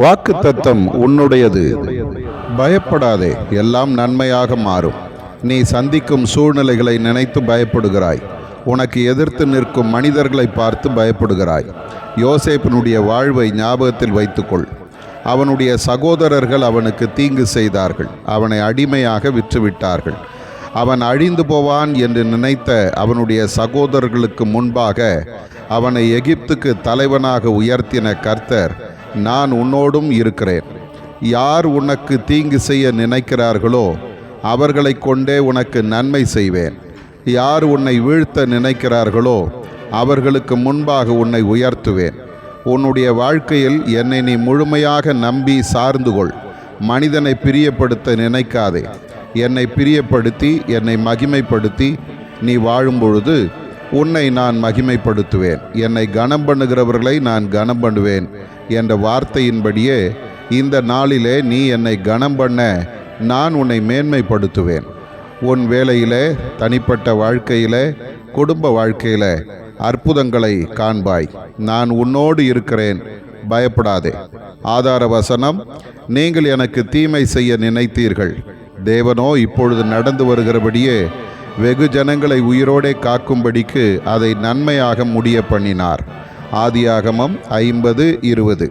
வாக்குத்தத்தம் உன்னுடையது. பயப்படாதே, எல்லாம் நன்மையாக மாறும். நீ சந்திக்கும் சூழ்நிலைகளை நினைத்து பயப்படுகிறாய். உனக்கு எதிர்த்து நிற்கும் மனிதர்களை பார்த்து பயப்படுகிறாய். யோசேப்பினுடைய வாழ்வை ஞாபகத்தில் வைத்துக்கொள். அவனுடைய சகோதரர்கள் அவனுக்கு தீங்கு செய்தார்கள். அவனை அடிமையாக விற்றுவிட்டார்கள். அவன் அழிந்து போவான் என்று நினைத்த அவனுடைய சகோதரர்களுக்கு முன்பாக அவனை எகிப்துக்கு தலைவனாக உயர்த்தின கர்த்தர், நான் உன்னோடும் இருக்கிறேன். யார் உனக்கு தீங்கு செய்ய நினைக்கிறார்களோ அவர்களை கொண்டே உனக்கு நன்மை செய்வேன். யார் உன்னை வீழ்த்த நினைக்கிறார்களோ அவர்களுக்கு முன்பாக உன்னை உயர்த்துவேன். உன்னுடைய வாழ்க்கையில் என்னை நீ முழுமையாக நம்பி சார்ந்து கொள். மனிதனை பிரியப்படுத்த நினைக்காதே. என்னை பிரியப்படுத்தி என்னை மகிமைப்படுத்தி நீ வாழும் பொழுது உன்னை நான் மகிமைப்படுத்துவேன். என்னை கனம் பண்ணுகிறவர்களை நான் கனம் பண்ணுவேன் என்ற வார்த்தையின்படியே இந்த நாளிலே நீ என்னை கனம் பண்ண நான் உன்னை மேன்மைப்படுத்துவேன். உன் வேலையிலே, தனிப்பட்ட வாழ்க்கையிலே, குடும்ப வாழ்க்கையிலே அற்புதங்களை காண்பாய். நான் உன்னோடு இருக்கிறேன், பயப்படாதே. ஆதார வசனம், நீங்கள் எனக்கு தீமை செய்ய நினைத்தீர்கள், தேவனோ இப்பொழுது நடந்து வருகிறபடியே வெகு ஜனங்களை உயிரோடே காக்கும்படிக்கு அதை நன்மையாக முடிய பண்ணினார். ஆதியாகமம் 50:20.